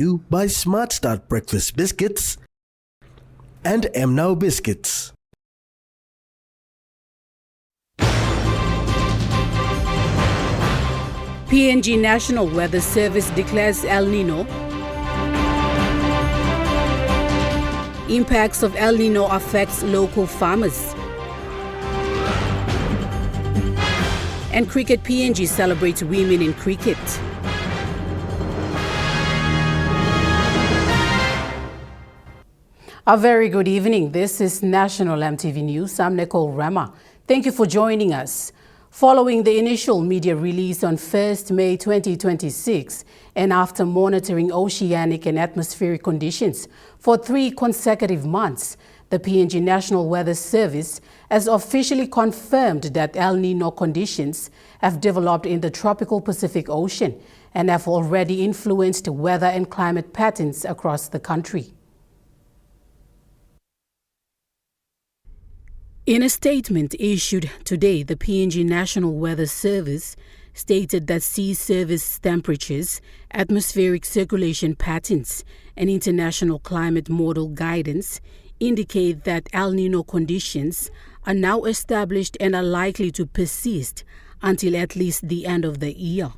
You by Smart Start Breakfast Biscuits and Now Biscuits. PNG National Weather Service declares El Nino. Impacts of El Nino affects local farmers. And Cricket PNG celebrates women in cricket. A very good evening. This is National EMTV News. I'm Nicole Rama. Thank you for joining us. Following the initial media release on 1st May 2026 and after monitoring oceanic and atmospheric conditions for 3 consecutive months, the PNG National Weather Service has officially confirmed that El Nino conditions have developed in the tropical Pacific Ocean and have already influenced weather and climate patterns across the country. In a statement issued today, the PNG National Weather Service stated that sea surface temperatures, atmospheric circulation patterns, and international climate model guidance indicate that El Nino conditions are now established and are likely to persist until at least the end of the year.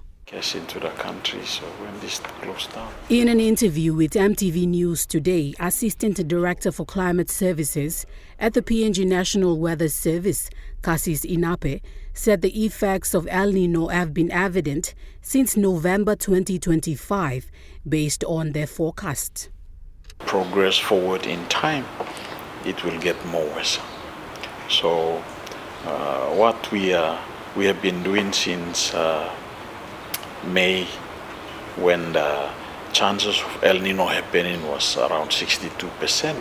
Into the country, so when this closed down. In an interview with EMTV News today, Assistant Director for Climate Services at the PNG National Weather Service, Cassis Inape, said the effects of El Nino have been evident since November 2025 based on their forecast. Progress forward in time, it will get more worse. So what we have been doing since May, when the chances of El Nino happening was around 62%,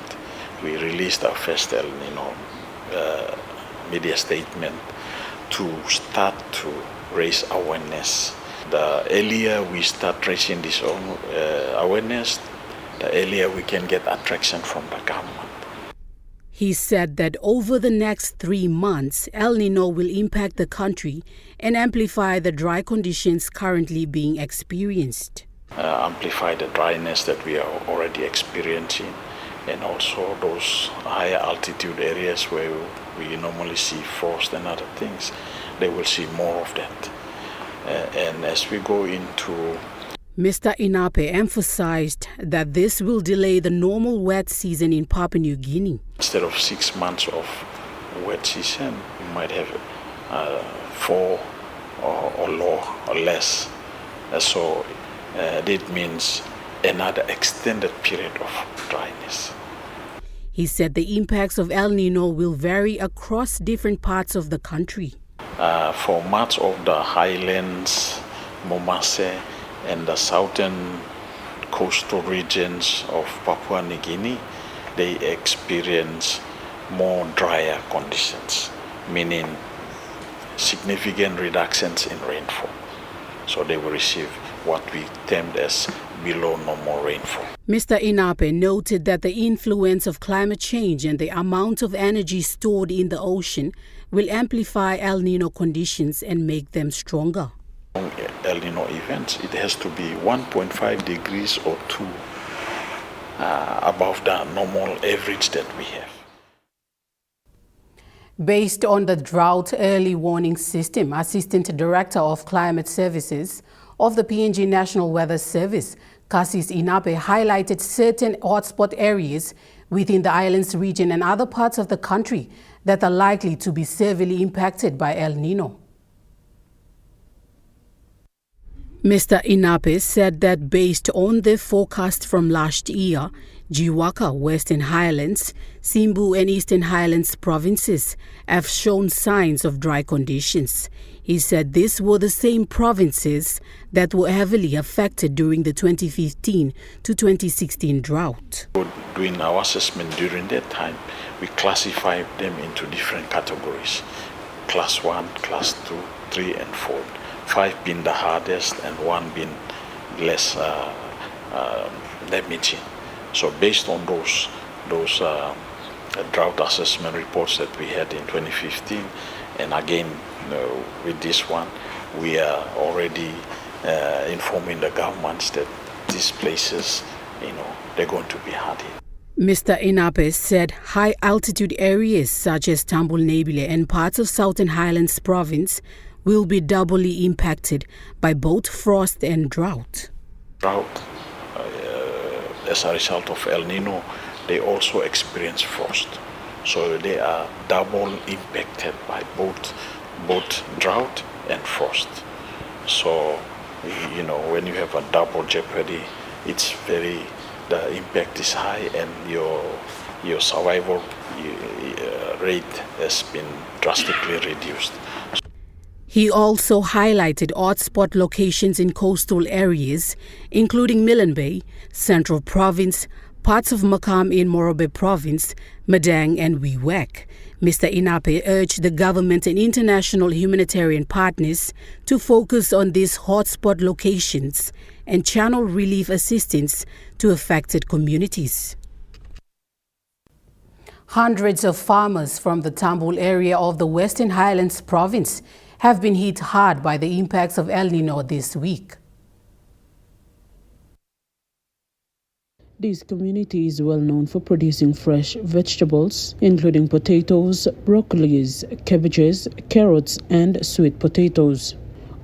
we released our first El Nino media statement to start to raise awareness. The earlier we start raising this awareness, the earlier we can get attraction from the government. He said that over the next 3 months, El Nino will impact the country and amplify the dry conditions currently being experienced. Amplify the dryness that we are already experiencing, and also those higher altitude areas where we normally see frost and other things, they will see more of that. And as we go into Mr. Inape emphasized that this will delay the normal wet season in Papua New Guinea. Instead of 6 months of wet season, we might have 4 or less. So that means another extended period of dryness. He said the impacts of El Nino will vary across different parts of the country. For much of the highlands, Momase, and the southern coastal regions of Papua New Guinea, they experience more drier conditions, meaning significant reductions in rainfall. So they will receive what we termed as below normal rainfall. Mr. Inape noted that the influence of climate change and the amount of energy stored in the ocean will amplify El Nino conditions and make them stronger. El Nino events, it has to be 1.5 degrees or 2 above the normal average that we have. Based on the drought early warning system, Assistant Director of Climate Services of the PNG National Weather Service, Cassis Inape, highlighted certain hotspot areas within the islands region and other parts of the country that are likely to be severely impacted by El Nino. Mr. Inape said that based on the forecast from last year, Jiwaka, Western Highlands, Simbu and Eastern Highlands provinces have shown signs of dry conditions. He said these were the same provinces that were heavily affected during the 2015 to 2016 drought. Doing our assessment during that time, we classified them into different categories: Class 1, Class 2, 3 and 4. 5 being the hardest and 1 being less damaging. So based on those drought assessment reports that we had in 2015, and again with this one, we are already informing the governments that these places, they're going to be hard hit. Mr. Inape said high-altitude areas such as Tambul-Nebile and parts of Southern Highlands province will be doubly impacted by both frost and drought. Drought, as a result of El Nino, they also experience frost. So they are double impacted by both drought and frost. So, when you have a double jeopardy, the impact is high and your survival rate has been drastically reduced. He also highlighted hotspot locations in coastal areas, including Milne Bay, Central Province, parts of Makam in Morobe Province, Madang and Wewak. Mr. Inape urged the government and international humanitarian partners to focus on these hotspot locations and channel relief assistance to affected communities. Hundreds of farmers from the Tambul area of the Western Highlands province have been hit hard by the impacts of El Nino this week. This community is well known for producing fresh vegetables, including potatoes, broccolis, cabbages, carrots, and sweet potatoes.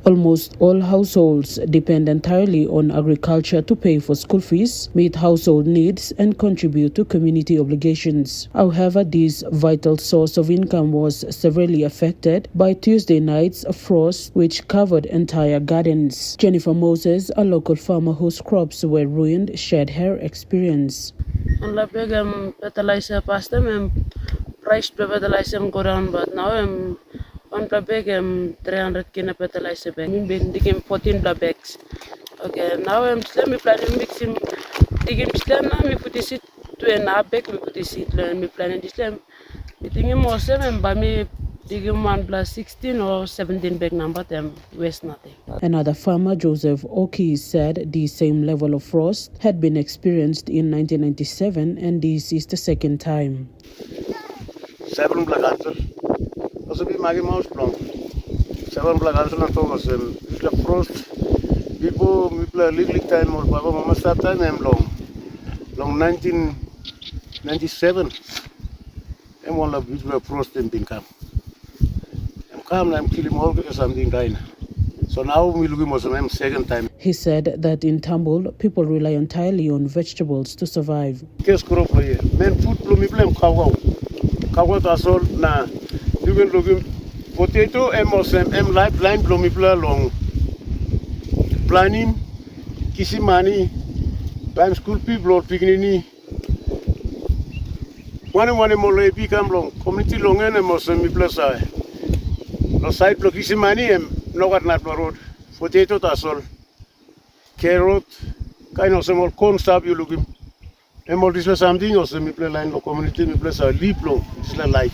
Almost all households depend entirely on agriculture to pay for school fees, meet household needs, and contribute to community obligations. However, this vital source of income was severely affected by Tuesday night's frost, which covered entire gardens. Jennifer Moses, a local farmer whose crops were ruined, shared her experience. Fertilizer past them, price fertilizer go down, but now one bag 300 kina fertilizer bag. Me digging 14 bags. Okay, now let me planning mixing. Digging slam now me put this it 2.5 bag. Me put this it. Me planning this slam. Me thinking more 7, but me digging 1 plus 16 or 17 bag number them waste nothing. Another farmer, Joseph Oki, said the same level of frost had been experienced in 1997, and this is the second time. 7 black answer. Also be magi mouse long. 7 black answer na to was the frost. People we play little time or papa mama start time long 1997. And one of which were frost in Pinkam. I'm calm. I'm killing more something kind. So now we looking for some second time. He said that in Tambul, people rely entirely on vegetables to survive. Case crop here. Men food plumi play kawa. Kawa tasol na. You can look potato M line plumi play long. Planning, kisimani, time school people or picnic. One more become long. Community long and Mosem plus I. No side block kisimani no got not road. Potato tasol. Carrot, kind of small corn stuff you looking. And more this something or semi play line no community me plus a leap long. It's like life.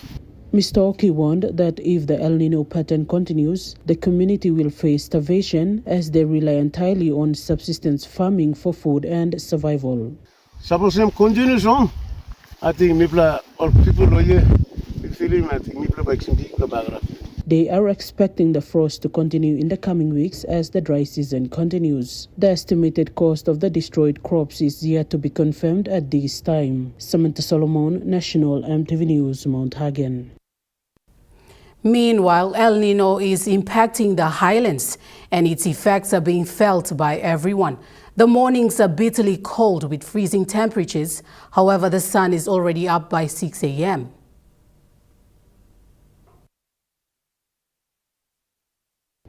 Mr. Oki warned that if the El Nino pattern continues, the community will face starvation as they rely entirely on subsistence farming for food and survival. Suppose them continues on. I think all people know you. Feeling I think They are expecting the frost to continue in the coming weeks as the dry season continues. The estimated cost of the destroyed crops is yet to be confirmed at this time. Samantha Solomon, National EMTV News, Mount Hagen. Meanwhile, El Nino is impacting the highlands and its effects are being felt by everyone. The mornings are bitterly cold with freezing temperatures. However, the sun is already up by 6 a.m.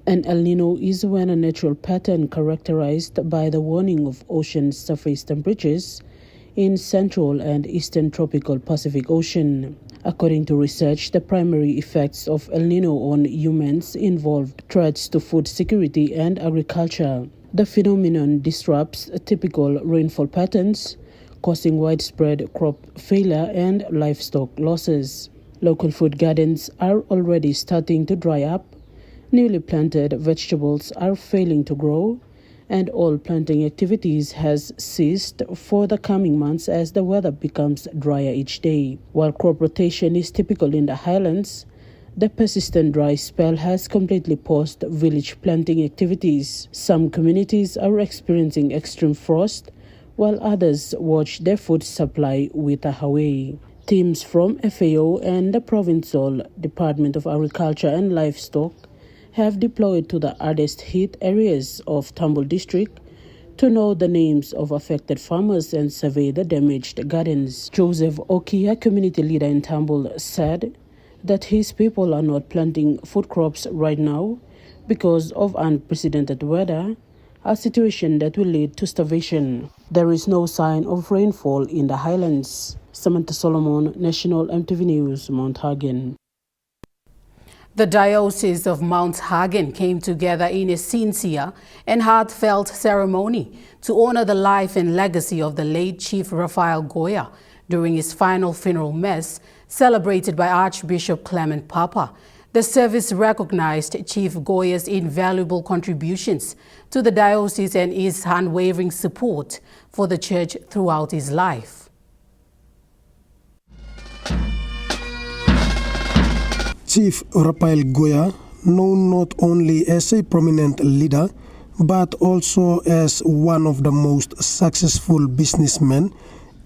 An El Nino is when a natural pattern characterized by the warming of ocean surface temperatures in central and eastern tropical Pacific Ocean. According to research, the primary effects of El Nino on humans involved threats to food security and agriculture. The phenomenon disrupts typical rainfall patterns, causing widespread crop failure and livestock losses. Local food gardens are already starting to dry up. Newly planted vegetables are failing to grow, and all planting activities has ceased for the coming months as the weather becomes drier each day. While crop rotation is typical in the highlands, The persistent dry spell has completely paused village planting activities. Some communities are experiencing extreme frost, while others watch their food supply wither away. Teams from FAO and the Provincial Department of Agriculture and Livestock have deployed to the hardest hit areas of Tambol district to know the names of affected farmers and survey the damaged gardens. Joseph Okia, community leader in Tambol, said that his people are not planting food crops right now because of unprecedented weather, a situation that will lead to starvation. There is no sign of rainfall in the highlands. Samantha Solomon, National EMTV News, Mount Hagen. The Diocese of Mount Hagen came together in a sincere and heartfelt ceremony to honor the life and legacy of the late Chief Raphael Goya during his final funeral mass celebrated by Archbishop Clement Papa. The service recognized Chief Goya's invaluable contributions to the diocese and his unwavering support for the church throughout his life. Chief Raphael Goya, known not only as a prominent leader, but also as one of the most successful businessmen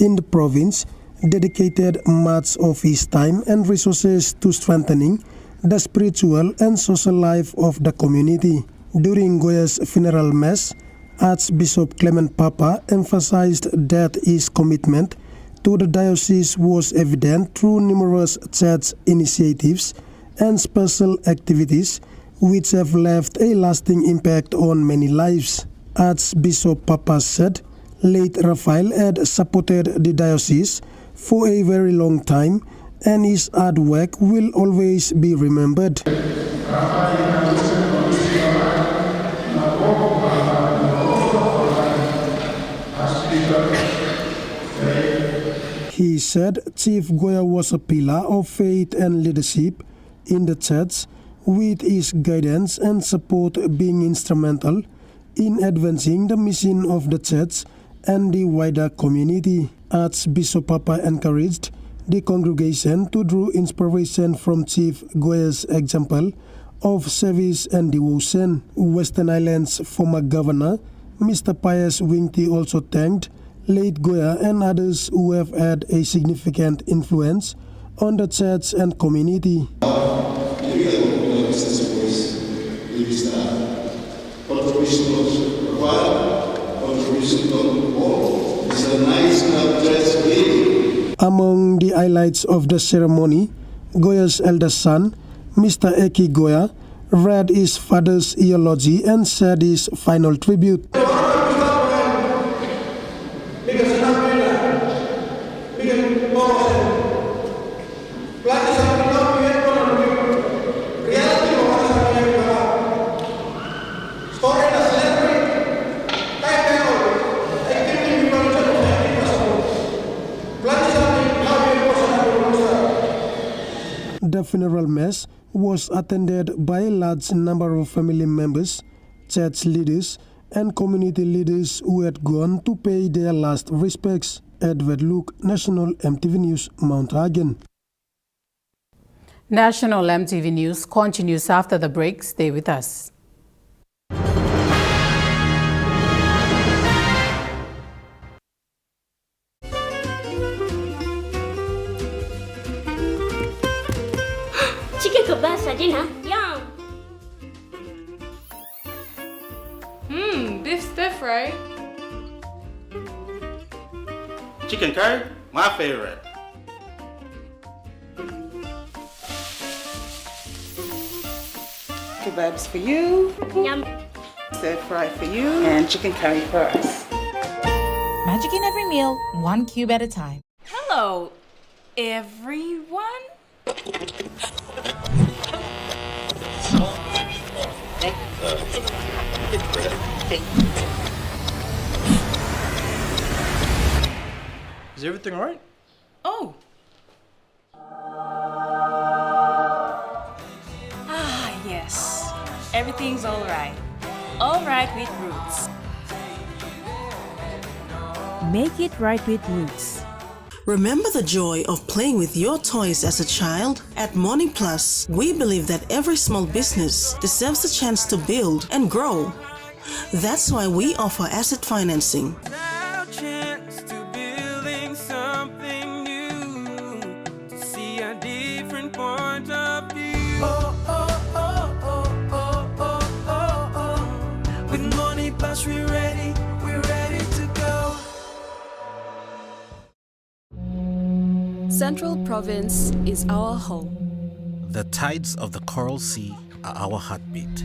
in the province, dedicated much of his time and resources to strengthening the spiritual and social life of the community. During Goya's funeral mass, Archbishop Clement Papa emphasized that his commitment to the diocese was evident through numerous church initiatives and special activities which have left a lasting impact on many lives. Archbishop Papa said late Raphael had supported the diocese for a very long time and his hard work will always be remembered. He said Chief Goya was a pillar of faith and leadership in the church, with his guidance and support being instrumental in advancing the mission of the church and the wider community. Archbishop Papa encouraged the congregation to draw inspiration from Chief Goya's example of service and devotion. Western Islands former governor, Mr. Pius Wingti, also thanked late Goya and others who have had a significant influence on the church and community. Among the highlights of the ceremony, Goya's eldest son, Mr. Eki Goya, read his father's eulogy and said his final tribute. The funeral mass was attended by a large number of family members, church leaders, and community leaders who had gone to pay their last respects. Edward Luke, National EMTV News, Mount Hagen. National EMTV News continues after the break. Stay with us. Chicken kebab saja na? Yum! Beef stir fry. Chicken curry, my favorite. Kebabs for you, Yum! stir fry for you, and chicken curry for us. Magic in every meal, one cube at a time. Hello, everyone. Is everything all right? Oh. Yes. Everything's all right. All right with Roots. Make it right with Roots. Remember the joy of playing with your toys as a child? At Morning Plus, we believe that every small business deserves a chance to build and grow. That's why we offer asset financing. With Morning Plus, we're ready to go. Central Province is our home. The tides of the Coral Sea are our heartbeat.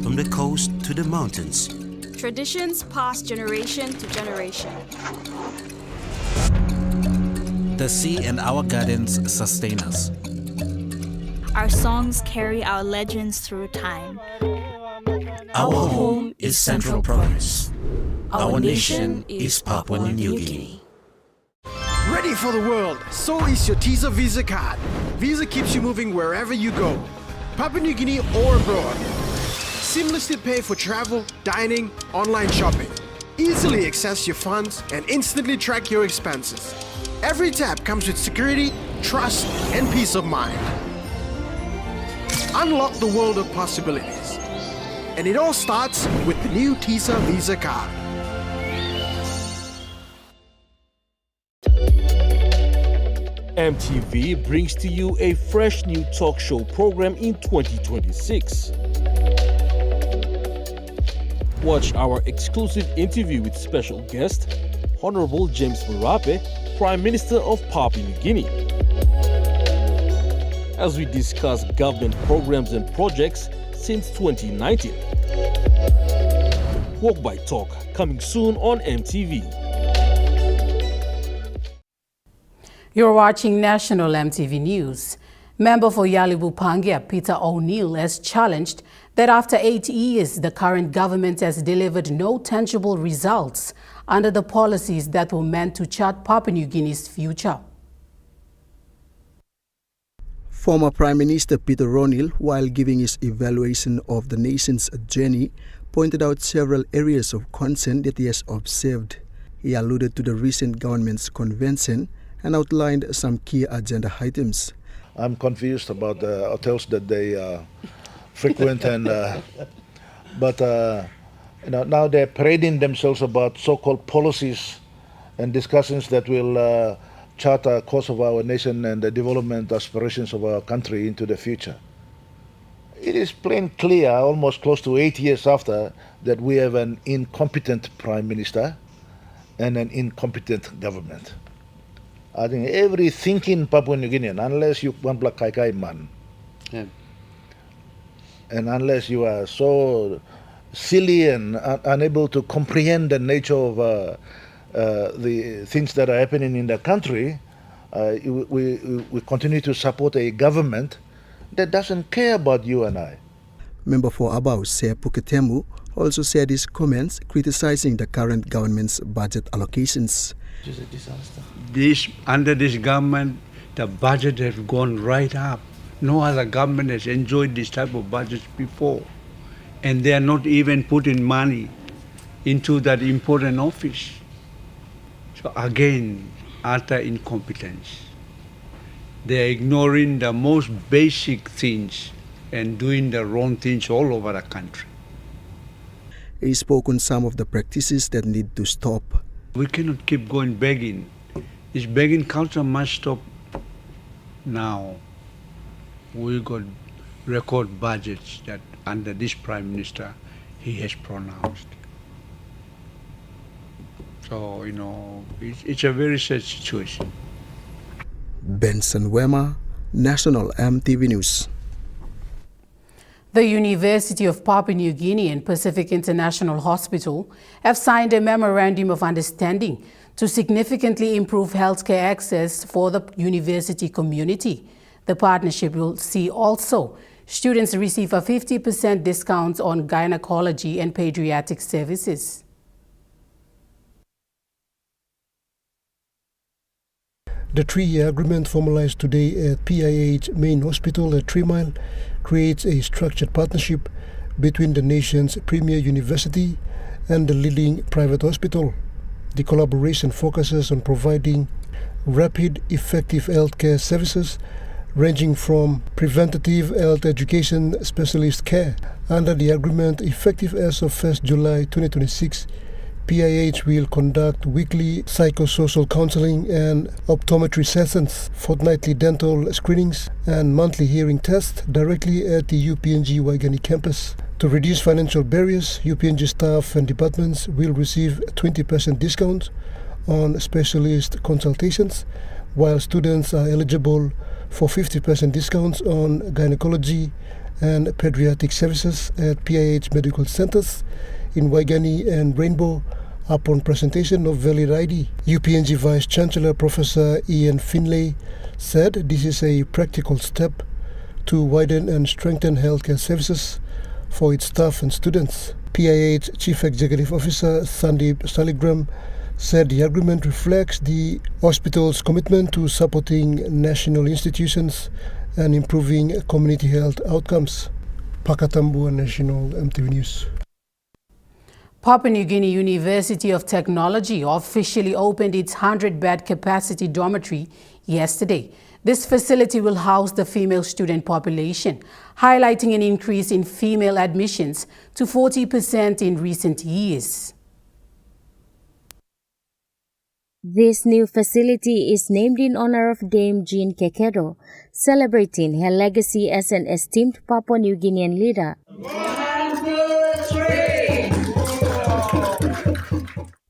From the coast to the mountains, Traditions pass generation to generation. the sea and our gardens sustain us. Our songs carry our legends through time. Our home is Central Province. Our nation is Papua New Guinea. Ready for the world, so is your TISA Visa card. Visa keeps you moving wherever you go, Papua New Guinea or abroad. Seamlessly pay for travel, dining, online shopping. Easily access your funds and instantly track your expenses. Every tap comes with security, trust, and peace of mind. Unlock the world of possibilities. And it all starts with the new TISA Visa card. EMTV brings to you a fresh new talk show program in 2026. Watch our exclusive interview with special guest, Honorable James Marape, Prime Minister of Papua New Guinea, as we discuss government programs and projects since 2019. Walk by Talk, coming soon on EMTV. You're watching National EMTV News. Member for Yalibu Pangia, Peter O'Neill, has challenged that after 8 years, the current government has delivered no tangible results under the policies that were meant to chart Papua New Guinea's future. Former Prime Minister Peter O'Neill, while giving his evaluation of the nation's journey, pointed out several areas of concern that he has observed. He alluded to the recent government's convention and outlined some key agenda items. I'm confused about the hotels that they frequent, and but now they're parading themselves about so-called policies and discussions that will chart the course of our nation and the development aspirations of our country into the future. It is plain clear, almost close to 8 years after, that we have an incompetent Prime Minister and an incompetent government. I think every thinking Papua New Guinean, unless you want black kai man, and unless you are so silly and unable to comprehend the nature of the things that are happening in the country, we continue to support a government that doesn't care about you and I. Member for Abau, Se Puketemu, also said his comments criticizing the current government's budget allocations. It's a disaster. Under this government, the budget has gone right up. No other government has enjoyed this type of budgets before. And they are not even putting money into that important office. So again, utter incompetence. They are ignoring the most basic things and doing the wrong things all over the country. He spoke on some of the practices that need to stop. We cannot keep going begging. This begging culture must stop now. We got record budgets that under this Prime Minister he has pronounced. So, it's a very sad situation. Benson Wema, National EMTV News. The University of Papua New Guinea and Pacific International Hospital have signed a memorandum of understanding to significantly improve healthcare access for the university community. The partnership will see also students receive a 50% discount on gynecology and pediatric services. The 3-year agreement formalized today at PIH Main Hospital at 3 Mile creates a structured partnership between the nation's premier university and the leading private hospital. The collaboration focuses on providing rapid, effective healthcare services ranging from preventative health education specialist care. Under the agreement, effective as of 1st July 2026, PIH will conduct weekly psychosocial counseling and optometry sessions, fortnightly dental screenings, and monthly hearing tests directly at the UPNG Waigani campus. To reduce financial barriers, UPNG staff and departments will receive 20% discount on specialist consultations, while students are eligible for 50% discounts on gynecology and pediatric services at PIH medical centers in Waigani and Rainbow upon presentation of valid ID. UPNG Vice Chancellor Professor Ian Finlay said this is a practical step to widen and strengthen healthcare services for its staff and students. PIH Chief Executive Officer Sandeep Saligram said the agreement reflects the hospital's commitment to supporting national institutions and improving community health outcomes. Pakatambua National MTV News. Papua New Guinea University of Technology officially opened its 100-bed capacity dormitory yesterday. This facility will house the female student population, highlighting an increase in female admissions to 40% in recent years. This new facility is named in honor of Dame Jean Kekedo, celebrating her legacy as an esteemed Papua New Guinean leader.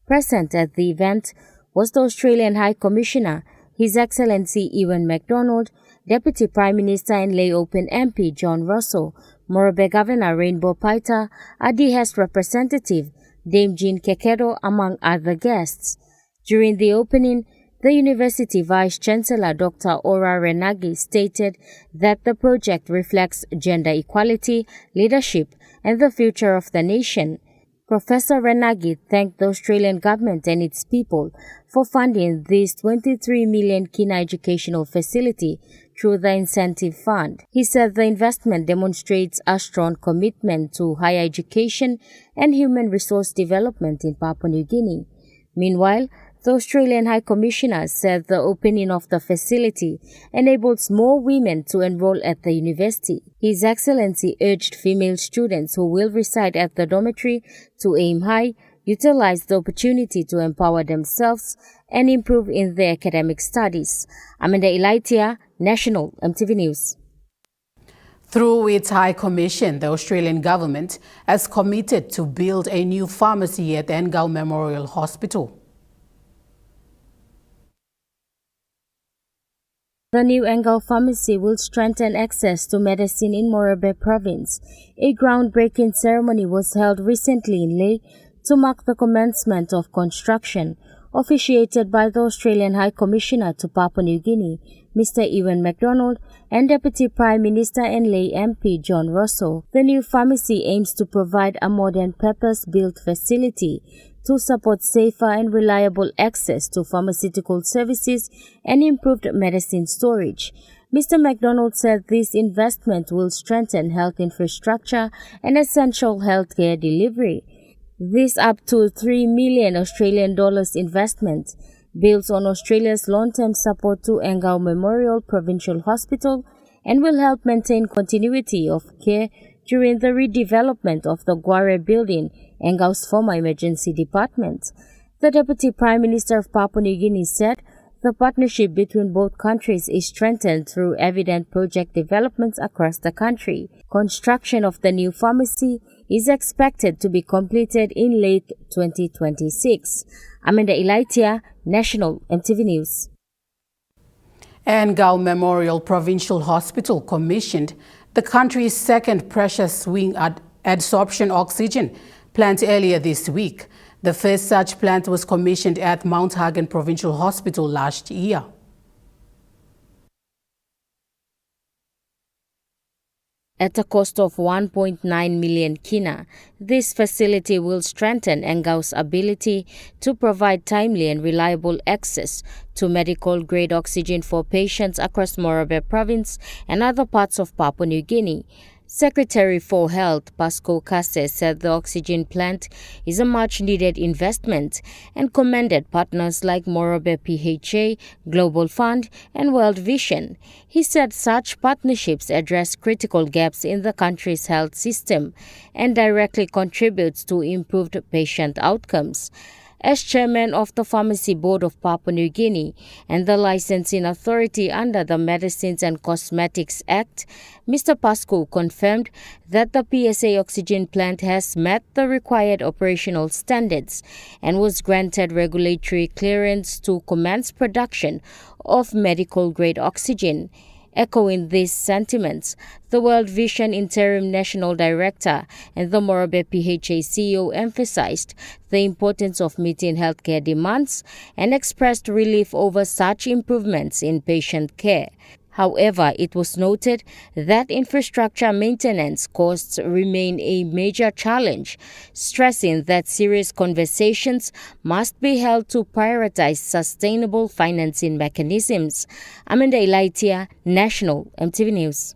Present at the event was the Australian High Commissioner, His Excellency Ewan MacDonald, Deputy Prime Minister and Lay Open MP John Russell, Morobe Governor Rainbow Paita, Adihest Representative Dame Jean Kekedo, among other guests. During the opening, the University Vice-Chancellor Dr. Ora Renagi stated that the project reflects gender equality, leadership, and the future of the nation. Professor Renagi thanked the Australian government and its people for funding this 23 million kina educational facility through the incentive fund. He said the investment demonstrates a strong commitment to higher education and human resource development in Papua New Guinea. Meanwhile, the Australian High Commissioner said the opening of the facility enables more women to enroll at the university. His Excellency urged female students who will reside at the dormitory to aim high, utilize the opportunity to empower themselves, and improve in their academic studies. Amanda Ilaitia, National MTV News. Through its High Commission, the Australian government has committed to build a new pharmacy at Engau Memorial Hospital. The new Engau pharmacy will strengthen access to medicine in Morobe province. A groundbreaking ceremony was held recently in Leh to mark the commencement of construction, officiated by the Australian High Commissioner to Papua New Guinea, Mr. Ewan MacDonald, and Deputy Prime Minister and Lay MP John Russell. The new pharmacy aims to provide a modern purpose-built facility to support safer and reliable access to pharmaceutical services and improved medicine storage. Mr. MacDonald said this investment will strengthen health infrastructure and essential healthcare delivery. This up to 3 million Australian dollars investment builds on Australia's long-term support to Engau Memorial Provincial Hospital and will help maintain continuity of care during the redevelopment of the Guare building, Engau's former emergency department. The Deputy Prime Minister of Papua New Guinea said the partnership between both countries is strengthened through evident project developments across the country. Construction of the new pharmacy is expected to be completed in late 2026. Amanda Ilaitia, National MTV News. Engau Memorial Provincial Hospital commissioned the country's second pressure swing adsorption oxygen plant earlier this week. The first such plant was commissioned at Mount Hagen Provincial Hospital last year. At a cost of 1.9 million kina, this facility will strengthen Engau's ability to provide timely and reliable access to medical-grade oxygen for patients across Morobe province and other parts of Papua New Guinea. Secretary for Health Pasco Casse said the oxygen plant is a much-needed investment and commended partners like Morobe PHA, Global Fund, and World Vision. He said such partnerships address critical gaps in the country's health system and directly contributes to improved patient outcomes. As chairman of the Pharmacy Board of Papua New Guinea and the licensing authority under the Medicines and Cosmetics Act, Mr. Pasco confirmed that the PSA oxygen plant has met the required operational standards and was granted regulatory clearance to commence production of medical-grade oxygen. Echoing these sentiments, the World Vision Interim National Director and the Morobe PHA CEO emphasized the importance of meeting healthcare demands and expressed relief over such improvements in patient care. However, it was noted that infrastructure maintenance costs remain a major challenge, stressing that serious conversations must be held to prioritize sustainable financing mechanisms. Amanda Elaitia, National EMTV News.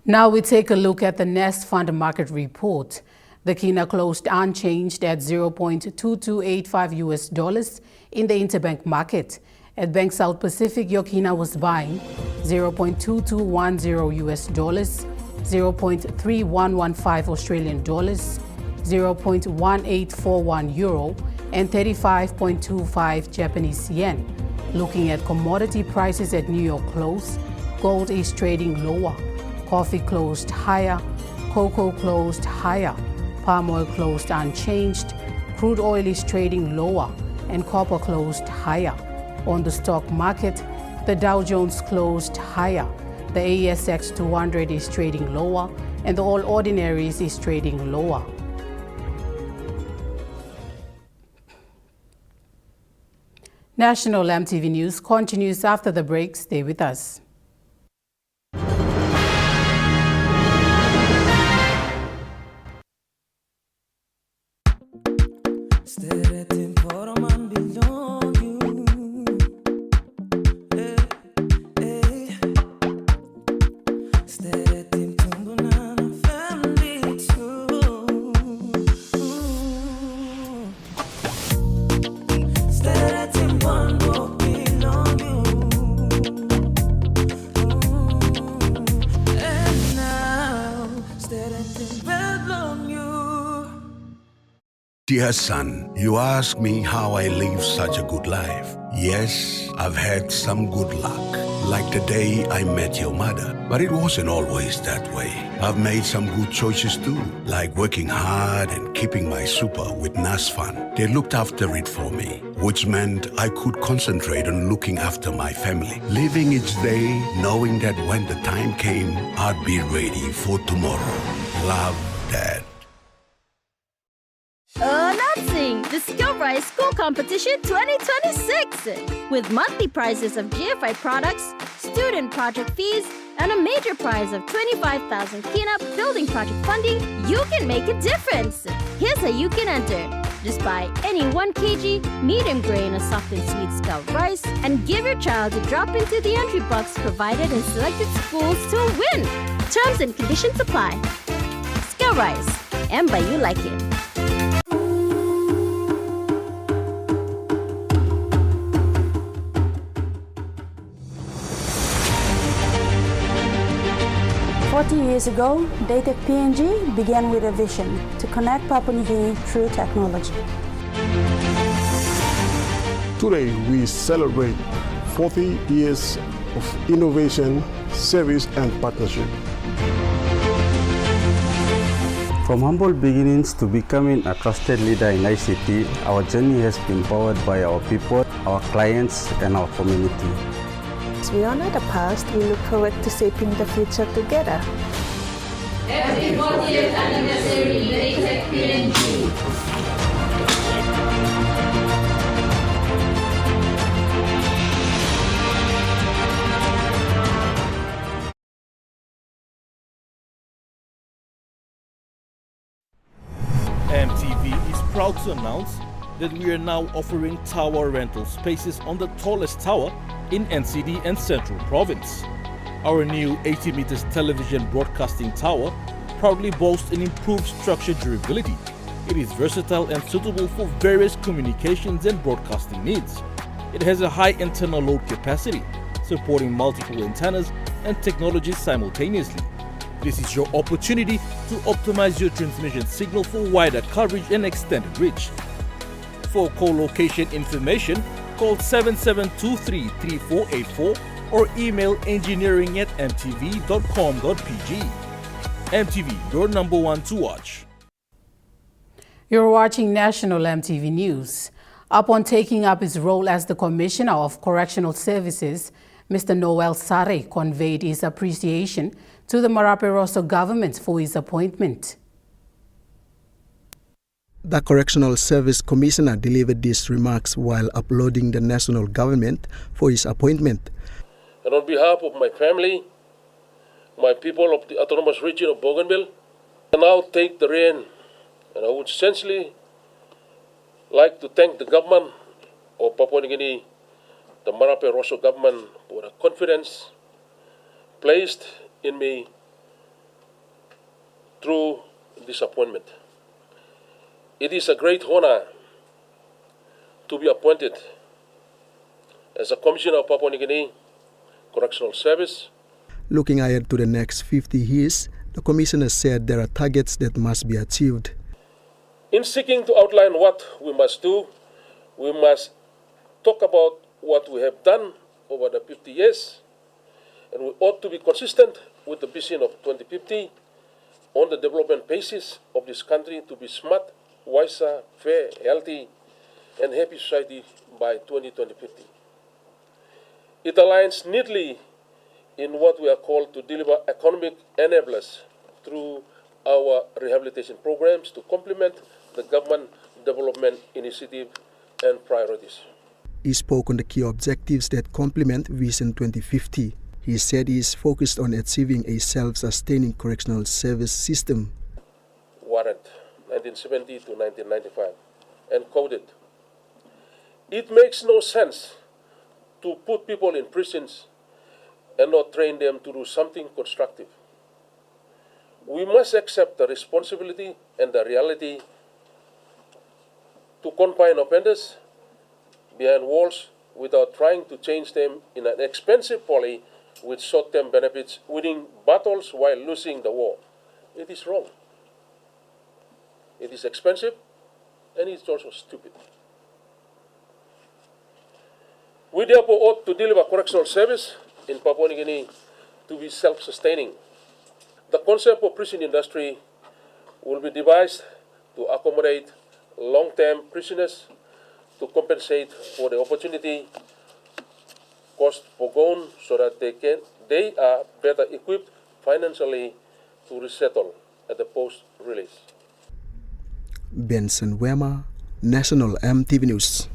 Now we take a look at the Nest Fund Market Report. The Kina closed unchanged at $0.2285 in the interbank market. At Bank South Pacific, your Kina was buying $0.2210, 0.3115 Australian dollars, 0.1841 euro, and 35.25 Japanese yen. Looking at commodity prices at New York close, gold is trading lower, coffee closed higher, cocoa closed higher, palm oil closed unchanged, crude oil is trading lower, and copper closed higher. On the stock market, the Dow Jones closed higher, the ASX 200 is trading lower, and the All Ordinaries is trading lower. National EMTV News continues after the break. Stay with us. Dear son, you ask me how I live such a good life. Yes, I've had some good luck, like the day I met your mother. But it wasn't always that way. I've made some good choices too, like working hard and keeping my super with NASFAN. They looked after it for me, which meant I could concentrate on looking after my family, living each day knowing that when the time came, I'd be ready for tomorrow. Love, Dad. Announcing the Skill-Rise School Competition 2026! With monthly prizes of GFI products, student project fees, and a major prize of 25,000 Kina building project funding, you can make a difference! Here's how you can enter. Just buy any 1 kg medium grain or soft and sweet Scout rice and give your child a drop into the entry box provided in selected schools to win! Terms and conditions apply. Skill-Rise. And by you like it. Years ago, Data PNG began with a vision to connect Papua New Guinea through technology. Today, we celebrate 40 years of innovation, service, and partnership. From humble beginnings to becoming a trusted leader in ICT, our journey has been powered by our people, our clients, and our community. As we honor the past, we look forward to shaping the future together. Happy 40th anniversary, Data PNG. EMTV is proud to announce that we are now offering tower rental spaces on the tallest tower in NCD and Central Province. Our new 80 meters television broadcasting tower proudly boasts an improved structure durability. It is versatile and suitable for various communications and broadcasting needs. It has a high internal load capacity, supporting multiple antennas and technologies simultaneously. This is your opportunity to optimize your transmission signal for wider coverage and extended reach. For co-location information, call 7723-3484 or email engineering@mtv.com.pg. MTV, your number one to watch. You're watching National MTV News. Upon taking up his role as the Commissioner of Correctional Services, Mr. Noel Sare conveyed his appreciation to the Marape Rosso government for his appointment. The Correctional Service Commissioner delivered these remarks while applauding the national government for his appointment. And on behalf of my family, my people of the Autonomous Region of Bougainville, I now take the reign, and I would sincerely like to thank the government of Papua New Guinea, the Marape Rosso government, for the confidence placed in me through this appointment. It is a great honor to be appointed as a Commissioner of Papua New Guinea Correctional Service. Looking ahead to the next 50 years, the Commissioner said there are targets that must be achieved. In seeking to outline what we must do, we must talk about what we have done over the 50 years, and we ought to be consistent with the vision of 2050 on the development basis of this country to be smart, wiser, fair, healthy, and happy society by 2050. It aligns neatly in what we are called to deliver economic enablers through our rehabilitation programs to complement the government development initiative and priorities. He spoke on the key objectives that complement Vision 2050. He said he is focused on achieving a self-sustaining correctional service system. Warrant 1970 to 1995 and quoted, "It makes no sense to put people in prisons and not train them to do something constructive. We must accept the responsibility and the reality to confine offenders behind walls without trying to change them in an expensive folly with short-term benefits, winning battles while losing the war. It is wrong. It is expensive and it's also stupid. We therefore ought to deliver correctional service in Papua New Guinea to be self-sustaining. The concept of prison industry will be devised to accommodate long-term prisoners to compensate for the opportunity cost forgone so that they are better equipped financially to resettle at the post-release." Benson Wema, National MTV News.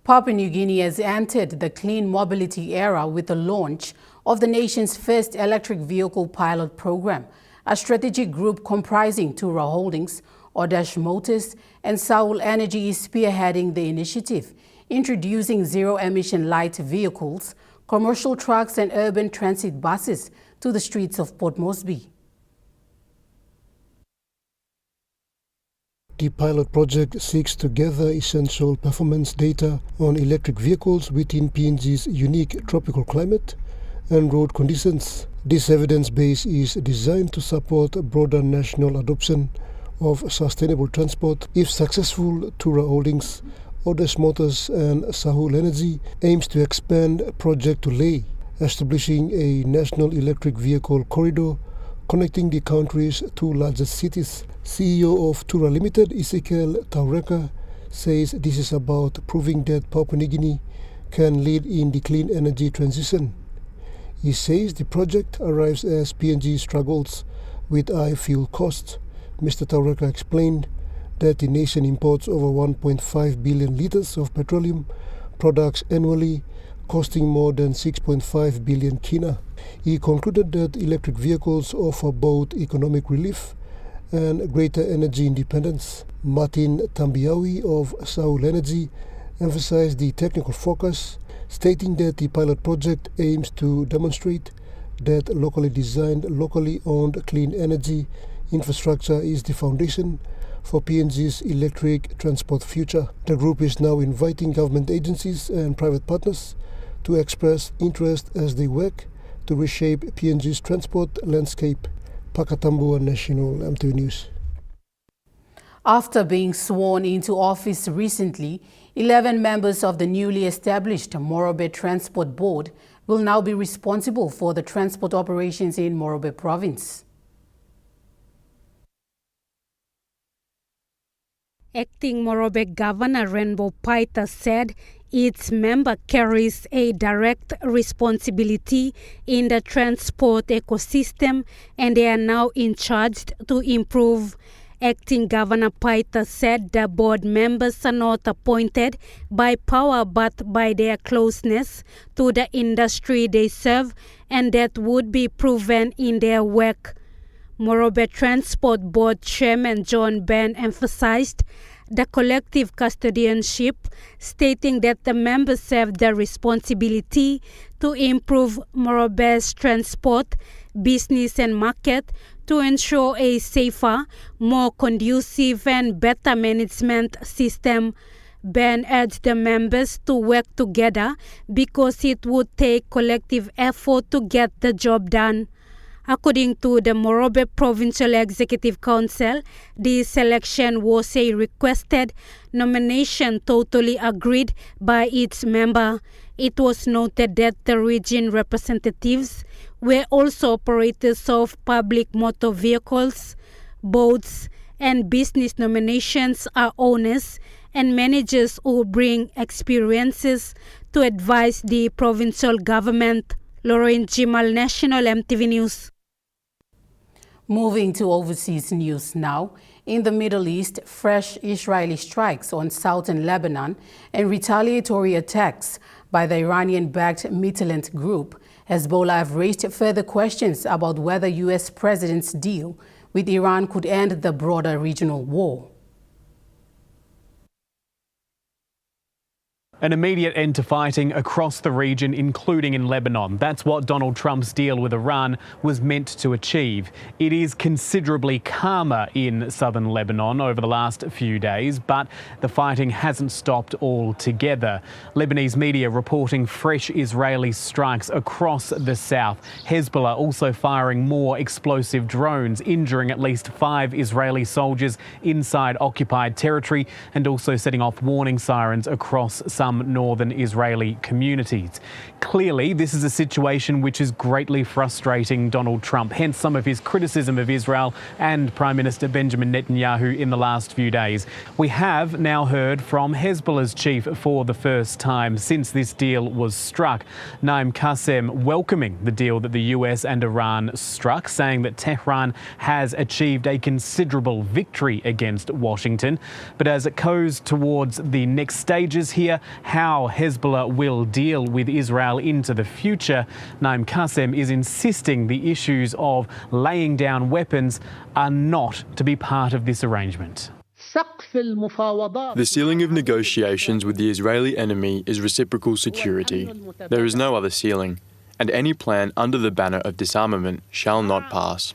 Papua New Guinea has entered the clean mobility era with the launch of the nation's first electric vehicle pilot program. A strategic group comprising Tura Holdings, Odash Motors, and Saul Energy is spearheading the initiative, introducing zero-emission light vehicles, commercial trucks, and urban transit buses to the streets of Port Moresby. The pilot project seeks to gather essential performance data on electric vehicles within PNG's unique tropical climate and road conditions. This evidence base is designed to support broader national adoption of sustainable transport. If successful, Tura Holdings, Odash Motors and Sahul Energy aims to expand project to Leh, establishing a national electric vehicle corridor connecting the country's two largest cities. CEO of Tura Limited, Ezekiel Taureka, says this is about proving that Papua New Guinea can lead in the clean energy transition. He says the project arrives as PNG struggles with high fuel costs. Mr. Taureka explained that the nation imports over 1.5 billion litres of petroleum products annually, costing more than 6.5 billion kina. He concluded that electric vehicles offer both economic relief and greater energy independence. Martin Tambiawi of Saul Energy emphasized the technical focus, stating that the pilot project aims to demonstrate that locally designed, locally owned clean energy infrastructure is the foundation for PNG's electric transport future. The group is now inviting government agencies and private partners to express interest as they work to reshape PNG's transport landscape. Pakatambua National EMTV News. After being sworn into office recently, 11 members of the newly established Morobe Transport Board will now be responsible for the transport operations in Morobe Province. Acting Morobe Governor Rainbow Paita said its member carries a direct responsibility in the transport ecosystem and they are now in charge to improve. Acting Governor Paita said the board members are not appointed by power but by their closeness to the industry they serve, and that would be proven in their work. Morobe Transport Board Chairman John Ben emphasized the collective custodianship, stating that the members have the responsibility to improve Morobe's transport, business and market to ensure a safer, more conducive and better management system. Ben urged the members to work together because it would take collective effort to get the job done. According to the Morobe Provincial Executive Council, the selection was a requested nomination totally agreed by its member. It was noted that the region representatives were also operators of public motor vehicles, boats, and business nominations are owners and managers who bring experiences to advise the provincial government. Lauren Jimal, National EMTV News. Moving to overseas news now. In the Middle East, fresh Israeli strikes on southern Lebanon and retaliatory attacks by the Iranian-backed militant group Hezbollah have raised further questions about whether U.S. President's deal with Iran could end the broader regional war. An immediate end to fighting across the region, including in Lebanon. That's what Donald Trump's deal with Iran was meant to achieve. It is considerably calmer in southern Lebanon over the last few days, but the fighting hasn't stopped altogether. Lebanese media reporting fresh Israeli strikes across the south. Hezbollah also firing more explosive drones, injuring at least 5 Israeli soldiers inside occupied territory and also setting off warning sirens across some northern Israeli communities. Clearly, this is a situation which is greatly frustrating Donald Trump, hence some of his criticism of Israel and Prime Minister Benjamin Netanyahu in the last few days. We have now heard from Hezbollah's chief for the first time since this deal was struck, Naim Qassem, welcoming the deal that the US and Iran struck, saying that Tehran has achieved a considerable victory against Washington. But as it goes towards the next stages here, how Hezbollah will deal with Israel into the future, Naim Qassem is insisting the issues of laying down weapons are not to be part of this arrangement. The ceiling of negotiations with the Israeli enemy is reciprocal security. There is no other ceiling, and any plan under the banner of disarmament shall not pass.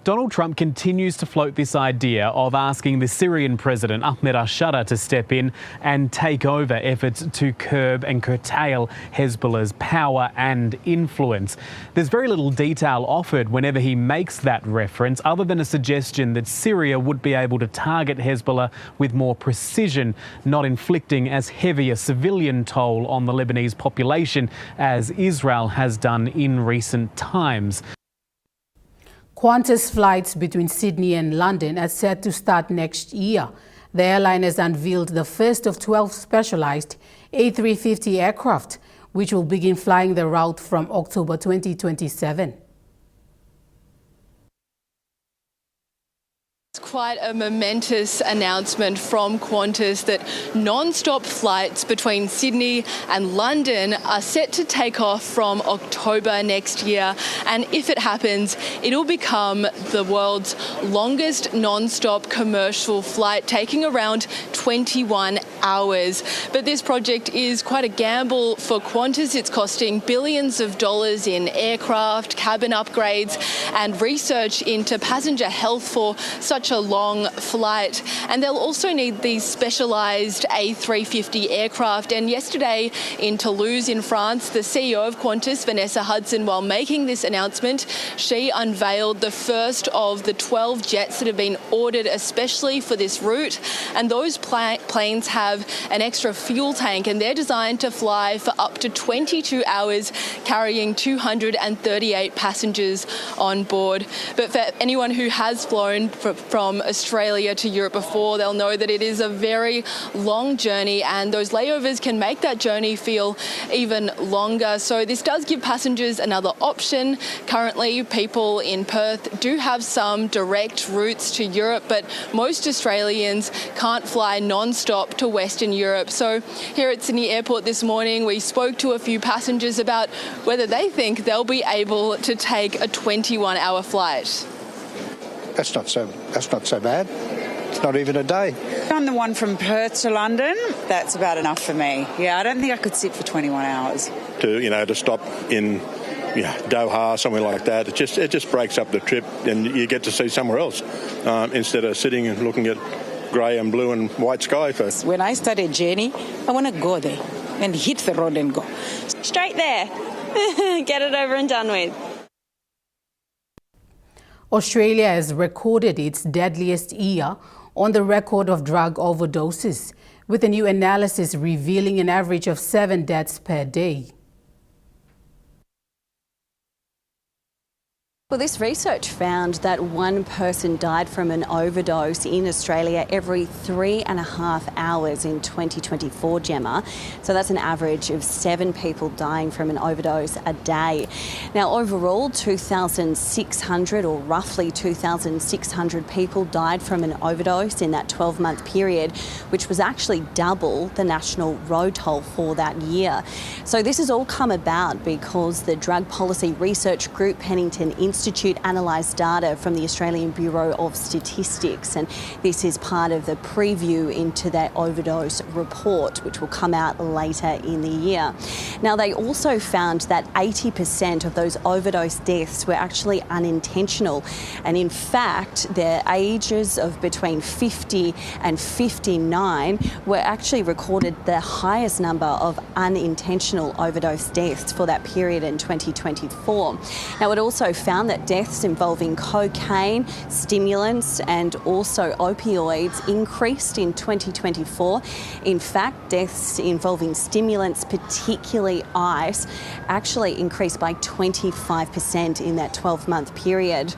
Donald Trump continues to float this idea of asking the Syrian president Ahmed al-Shara to step in and take over efforts to curb and curtail Hezbollah's power and influence. There's very little detail offered whenever he makes that reference, other than a suggestion that Syria would be able to target Hezbollah with more precision, not inflicting as heavy a civilian toll on the Lebanese population as Israel has done in recent times. Qantas flights between Sydney and London are set to start next year. The airline has unveiled the first of 12 specialized A350 aircraft, which will begin flying the route from October 2027. quite a momentous announcement from Qantas that non-stop flights between Sydney and London are set to take off from October next year. And if it happens, it'll become the world's longest non-stop commercial flight, taking around 21 hours. But this project is quite a gamble for Qantas. It's costing billions of dollars in aircraft, cabin upgrades and research into passenger health for such a long flight. And they'll also need these specialised A350 aircraft. And yesterday in Toulouse in France, the CEO of Qantas, Vanessa Hudson, while making this announcement, she unveiled the first of the 12 jets that have been ordered especially for this route. And those planes have an extra fuel tank, and they're designed to fly for up to 22 hours, carrying 238 passengers on board. But for anyone who has flown from Australia to Europe before, they'll know that it is a very long journey, and those layovers can make that journey feel even longer. So this does give passengers another option. Currently, people in Perth do have some direct routes to Europe, but most Australians can't fly non-stop to Western Europe. So here at Sydney Airport this morning, we spoke to a few passengers about whether they think they'll be able to take a 21-hour flight. That's not so bad. It's not even a day. I'm the one from Perth to London. That's about enough for me. Yeah, I don't think I could sit for 21 hours. To stop in Doha, somewhere like that, it just breaks up the trip, and you get to see somewhere else instead of sitting and looking at grey and blue and white sky. When I start a journey, I want to go there and hit the road and go. Straight there. Get it over and done with. Australia has recorded its deadliest year on the record of drug overdoses, with a new analysis revealing an average of 7 deaths per day. Well, this research found that one person died from an overdose in Australia every 3.5 hours in 2024, Gemma. So that's an average of 7 people dying from an overdose a day. Now, overall, 2,600 or roughly 2,600 people died from an overdose in that 12-month period, which was actually double the national road toll for that year. So this has all come about because the Drug Policy Research Group Pennington Institute analysed data from the Australian Bureau of Statistics, and this is part of the preview into their overdose report, which will come out later in the year. Now, they also found that 80% of those overdose deaths were actually unintentional, and in fact, their ages of between 50 and 59 were actually recorded the highest number of unintentional overdose deaths for that period in 2024. Now, it also found that deaths involving cocaine, stimulants and also opioids increased in 2024. In fact, deaths involving stimulants, particularly ice, actually increased by 25% in that 12-month period.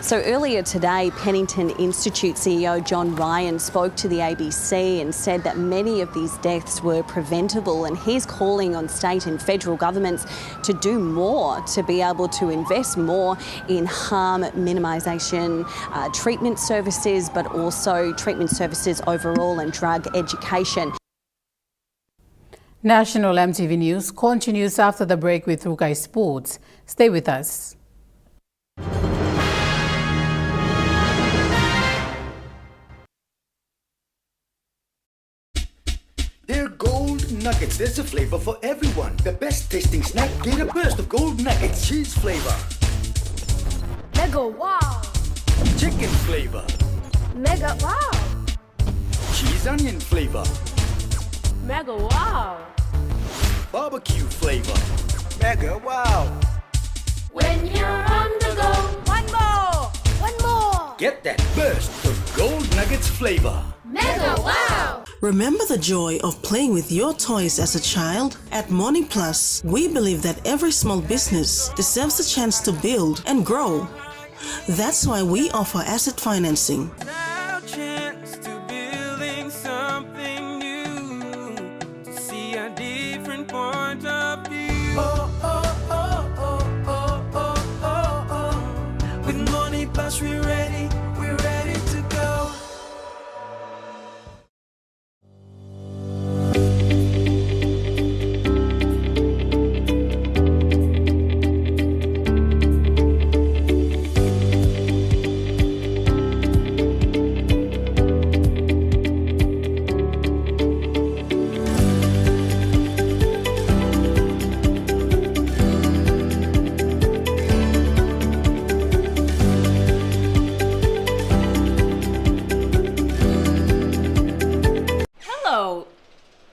So earlier today, Pennington Institute CEO John Ryan spoke to the ABC and said that many of these deaths were preventable, and he's calling on state and federal governments to do more to be able to invest more in harm minimisation, treatment services, but also treatment services overall and drug education. National EMTV News continues after the break with Rukai Sports. Stay with us. They're Gold Nuggets. There's a flavor for everyone. The best tasting snack. Get a burst of Gold Nuggets. Cheese flavor. Mega wow. Chicken flavor. Mega wow. Cheese onion flavor. Mega wow. Barbecue flavor. Mega wow. When you're on the go, one more. One more. Get that burst of Gold Nuggets flavor. Mega wow. Remember the joy of playing with your toys as a child? At Money Plus, we believe that every small business deserves a chance to build and grow. That's why we offer asset financing. Now chance to building something new, to see a different point of view. Oh, oh, oh, oh, oh, oh, oh, oh. With Money Plus we're ready to go.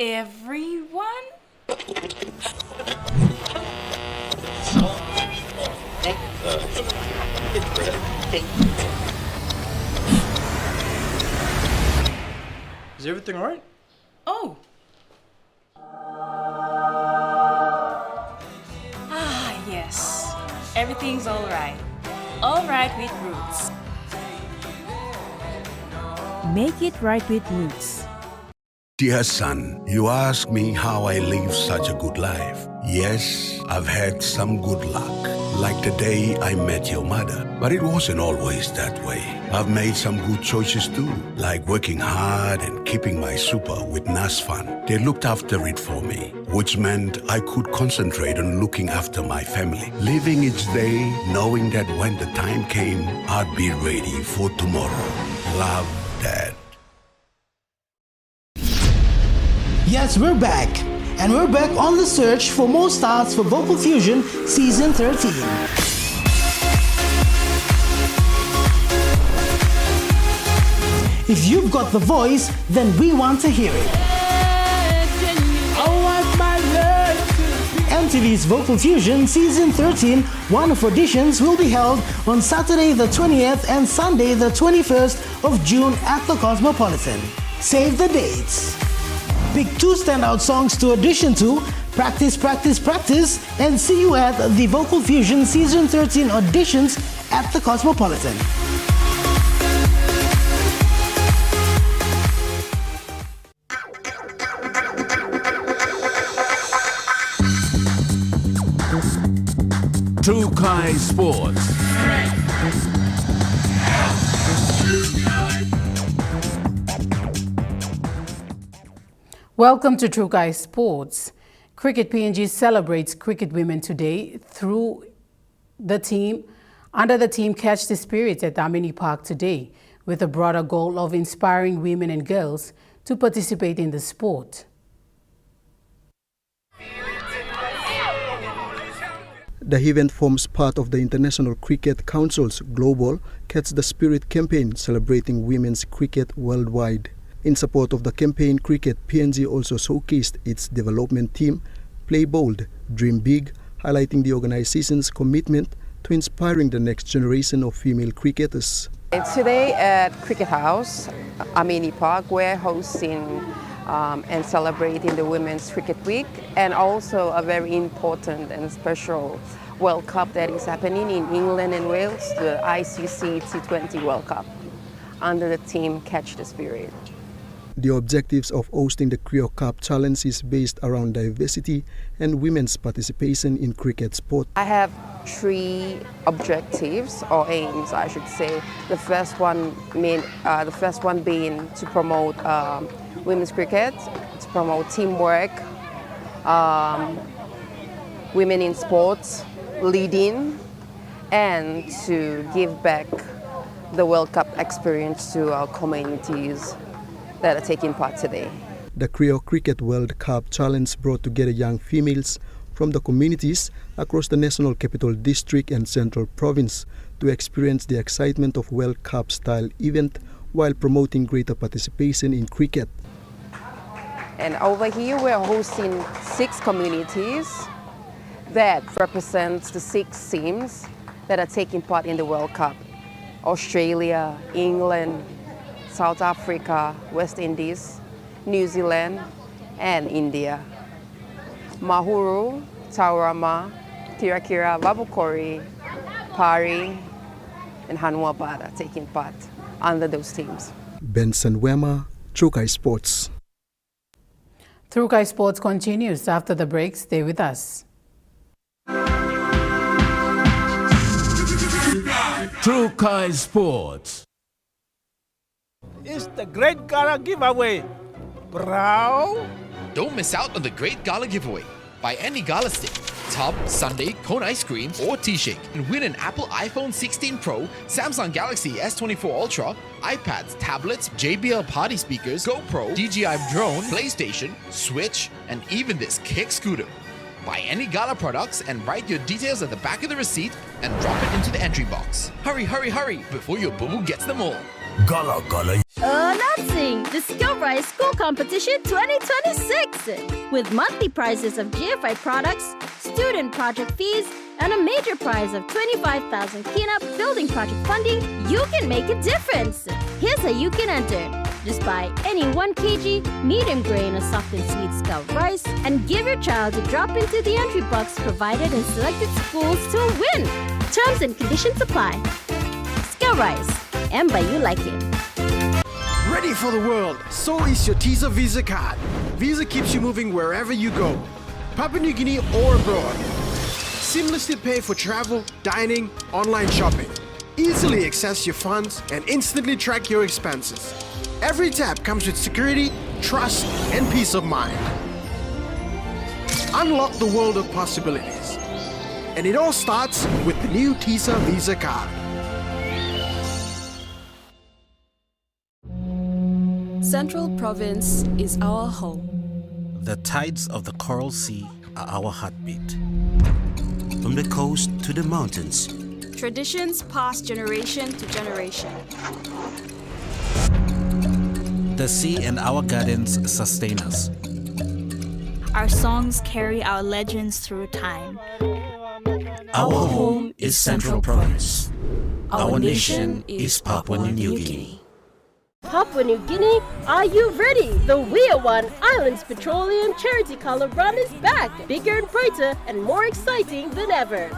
everyone? Is everything all right? Oh. Ah, yes. Everything's all right. All right with Roots. Make it right with Roots. Dear son, you ask me how I live such a good life. Yes, I've had some good luck, like the day I met your mother. But it wasn't always that way. I've made some good choices too, like working hard and keeping my super with NASFAN. They looked after it for me, which meant I could concentrate on looking after my family. Living each day, knowing that when the time came, I'd be ready for tomorrow. Love, Dad. Yes, we're back. And we're back on the search for more stars for Vocal Fusion Season 13. If you've got the voice, then we want to hear it. MTV's Vocal Fusion Season 13 one-off auditions will be held on Saturday the 20th and Sunday the 21st of June at the Cosmopolitan. Save the dates. Pick 2 standout songs to audition to, practice, practice, practice, and see you at the Vocal Fusion Season 13 auditions at the Cosmopolitan. True Kai Sports. Welcome to True Guy Sports. Cricket PNG celebrates cricket women today through the team, under the team Catch the Spirit at Amini Park today, with a broader goal of inspiring women and girls to participate in the sport. The event forms part of the International Cricket Council's global Catch the Spirit campaign celebrating women's cricket worldwide. In support of the campaign, Cricket PNG also showcased its development team, Play Bold, Dream Big, highlighting the organization's commitment to inspiring the next generation of female cricketers. Today at Cricket House, Amini Park, we're hosting and celebrating the Women's Cricket Week, and also a very important and special World Cup that is happening in England and Wales, the ICC T20 World Cup, under the team Catch the Spirit. The objectives of hosting the Creo Cup Challenge is based around diversity and women's participation in cricket sport. I have 3 objectives or aims, I should say. The first one being to promote women's cricket, to promote teamwork, women in sports, leading, and to give back the World Cup experience to our communities that are taking part today. The Creo Cricket World Cup Challenge brought together young females from the communities across the National Capital District and Central Province to experience the excitement of World Cup style event while promoting greater participation in cricket. And over here we're hosting 6 communities that represents the 6 teams that are taking part in the World Cup. Australia, England, South Africa, West Indies, New Zealand, and India. Mahuru, Taurama, Tirakira, Babukori, Pari, and Hanuabada taking part under those teams. Benson Wema, True Kai Sports. True Kai Sports continues after the break. Stay with us. True Kai Sports. It's the Great Gala Giveaway, bro. Don't miss out on the Great Gala Giveaway. Buy any Gala stick, tub, sundae, cone ice cream, or T-shake and win an Apple iPhone 16 Pro, Samsung Galaxy S24 Ultra, iPads, tablets, JBL party speakers, GoPro, DJI drone, PlayStation, Switch, and even this kick scooter. Buy any Gala products and write your details at the back of the receipt and drop it into the entry box. Hurry, hurry, hurry before your boo-boo gets them all. Gala Gala. Announcing the Skill-Rise School Competition 2026 with monthly prizes of GFI products, student project fees, and a major prize of 25,000 Kina building project funding. You can make a difference. Here's how you can enter. Just buy any 1 kg medium grain or soft and sweet Scout rice and give your child a drop into the entry box provided in selected schools to win. Terms and conditions apply. Scout Rice. And by you like it. Ready for the world, so is your TISA Visa card. Visa keeps you moving wherever you go, Papua New Guinea or abroad. Seamlessly pay for travel, dining, online shopping. Easily access your funds and instantly track your expenses. Every tap comes with security, trust, and peace of mind. Unlock the world of possibilities. And it all starts with the new TISA Visa card. Central Province is our home. The tides of the Coral Sea are our heartbeat. From the coast to the mountains, Traditions pass generation to generation. the sea and our gardens sustain us. Our songs carry our legends through time. Our home is Central Province. Our nation is Papua New Guinea. Papua New Guinea, are you ready? The We Are One Islands Petroleum Charity Color Run is back, bigger and brighter and more exciting than ever.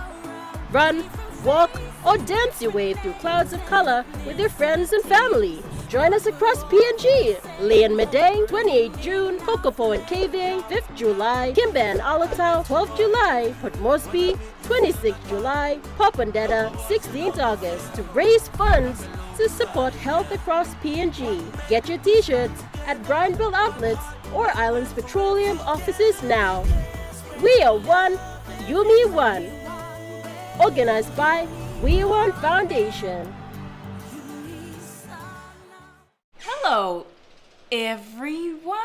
Run, walk, or dance your way through clouds of color with your friends and family. Join us across PNG, Leon Medang, 28 June, Kokopo and Kaving, 5th July, Kimba and Alatau, 12th July, Port Moresby, 26th July, Papandetta, 16th August, to raise funds to support health across PNG. Get your t-shirts at Bryanville outlets or Islands Petroleum offices now. We Are One, You Me One. Organized by We Are One Foundation. Hello, everyone.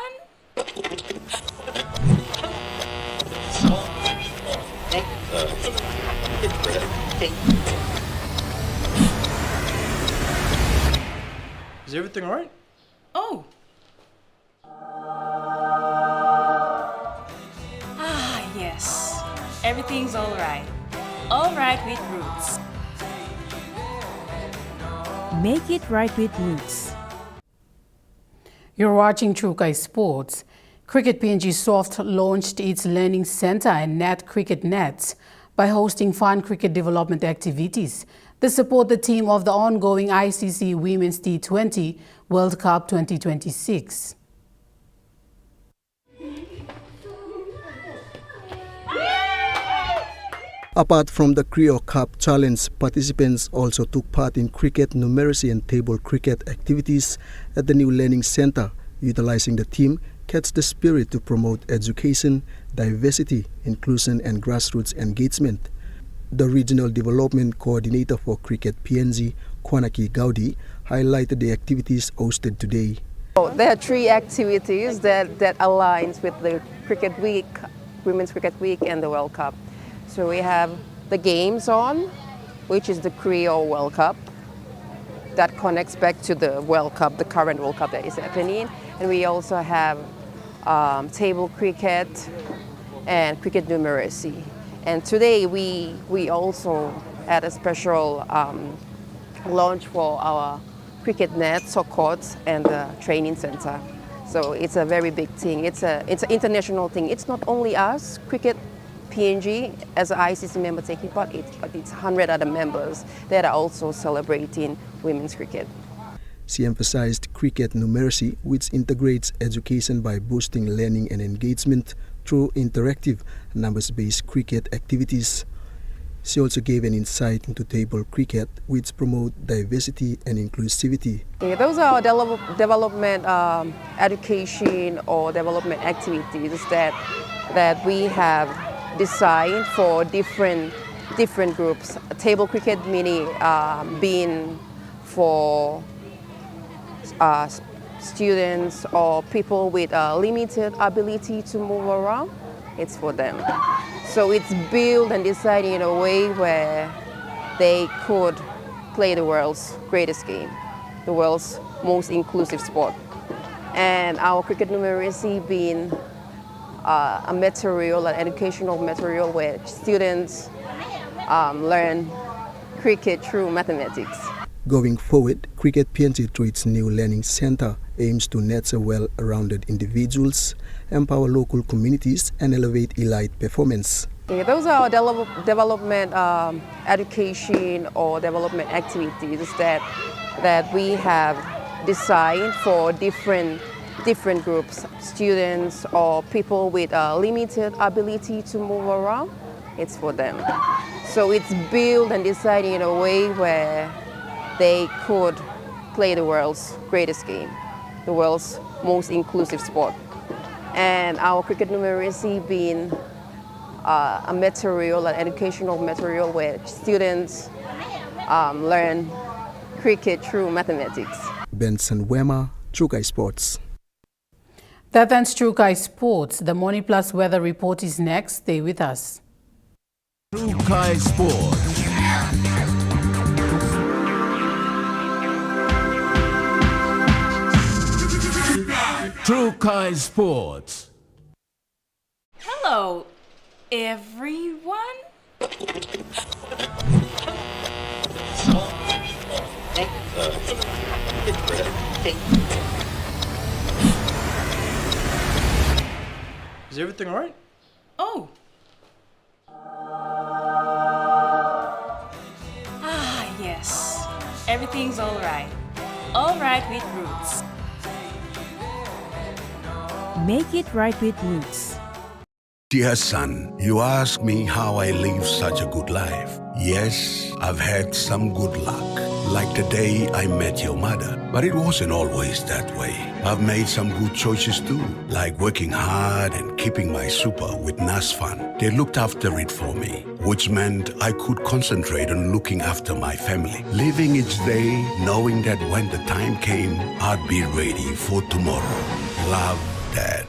Is everything all right? Oh. Ah, yes. Everything's all right. All right with Roots. Make it right with Roots. You're watching Trukai Sports. Cricket PNG Soft launched its Learning Center and Net Cricket Nets by hosting fun cricket development activities. They support the team of the ongoing ICC Women's T20 World Cup 2026. Apart from the Creo Cup Challenge, participants also took part in cricket, numeracy and table cricket activities at the new Learning Center, utilizing the theme Catch the Spirit to promote education, diversity, inclusion and grassroots engagement. The Regional Development Coordinator for Cricket PNG, Kwanaki Gaudi, highlighted the activities hosted today. There are 3 activities that aligns with the Cricket Week, Women's Cricket Week and the World Cup. So we have the games on, which is the Creo World Cup. That connects back to the World Cup, the current World Cup that is happening. And we also have table cricket and cricket numeracy. And today we also had a special launch for our cricket net, so courts, and the training center. So it's a very big thing. It's an international thing. It's not only us, Cricket PNG, as an ICC member taking part, but it's 100 other members that are also celebrating women's cricket. She emphasized cricket numeracy, which integrates education by boosting learning and engagement through interactive, numbers-based cricket activities. She also gave an insight into table cricket, which promote diversity and inclusivity. Those are development education or development activities that we have designed for different groups. Table cricket meaning being for students or people with limited ability to move around. It's for them. So it's built and designed in a way where they could play the world's greatest game. the world's most inclusive sport. And our cricket numeracy being a material, an educational material where students learn cricket through mathematics. Going forward, Cricket PNG through its new learning center aims to nurture well-rounded individuals, empower local communities and elevate elite performance. Yeah, those are our development education or development activities that we have designed for different groups, students or people with limited ability to move around. It's for them. So it's built and designed in a way where they could play the world's greatest game, the world's most inclusive sport. And our cricket numeracy being a material, an educational material where students learn cricket through mathematics. Benson Wema, Trukai Sports. That ends Trukai Sports. The Morning Plus weather report is next. Stay with us. Trukai Sports. Trukai Sports. Hello, everyone. Is everything alright? Oh. Yes. Everything's alright. Alright with Roots. Make it right with Roots. Dear son, you ask me how I live such a good life. Yes, I've had some good luck, like the day I met your mother. But it wasn't always that way. I've made some good choices too, like working hard and keeping my super with NASFAN. They looked after it for me, which meant I could concentrate on looking after my family. Living each day, knowing that when the time came, I'd be ready for tomorrow. Love, Dad.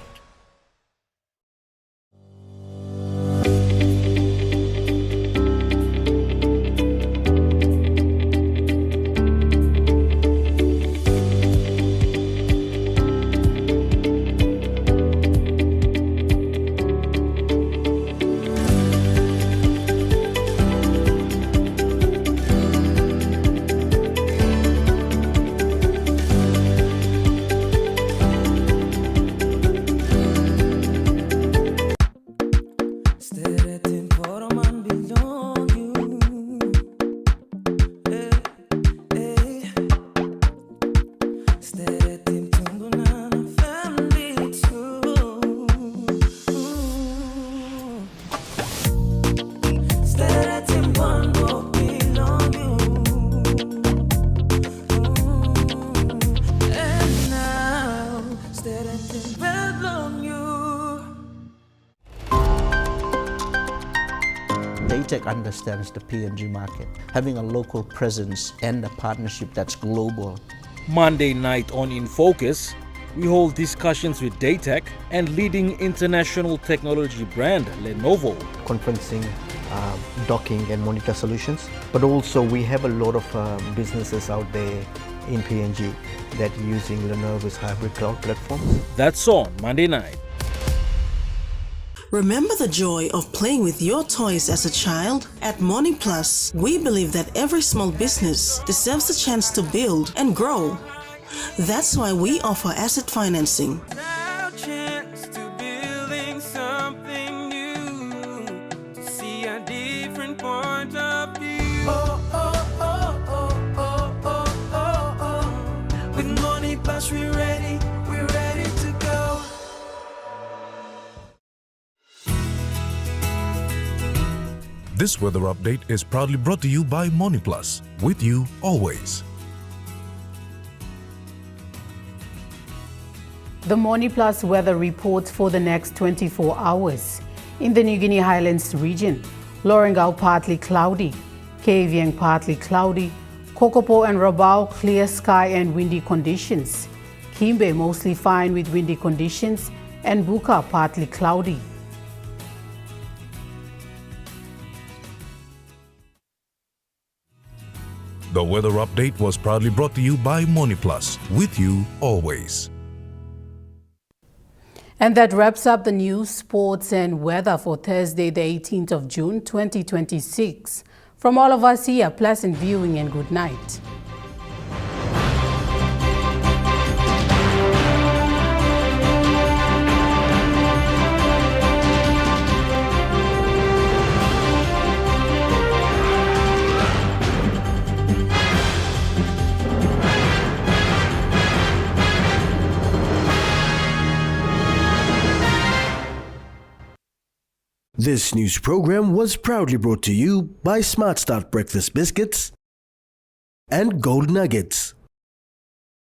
Daytech understands the PNG market, having a local presence and a partnership that's global. Monday night on In Focus, we hold discussions with Daytech and leading international technology brand Lenovo. Conferencing, docking and monitor solutions, but also we have a lot of businesses out there in PNG that are using Lenovo's hybrid cloud platforms. That's on Monday night. Remember the joy of playing with your toys as a child? At Morning Plus, we believe that every small business deserves a chance to build and grow. That's why we offer asset financing. Now chance to building something new, to see a different point of view. With Money Plus we're ready to go. This weather update is proudly brought to you by Money Plus, with you always. The Morning Plus weather report for the next 24 hours. In the New Guinea Highlands region, Lorengau partly cloudy, Kavieng partly cloudy, Kokopo and Rabaul clear sky and windy conditions, Kimbe mostly fine with windy conditions, and Buka partly cloudy. The weather update was proudly brought to you by MoneyPlus, with you always. And that wraps up the news, sports and weather for Thursday, the 18th of June, 2026. From all of us here, pleasant viewing and good night. This news program was proudly brought to you by Smart Start Breakfast Biscuits and Gold Nuggets.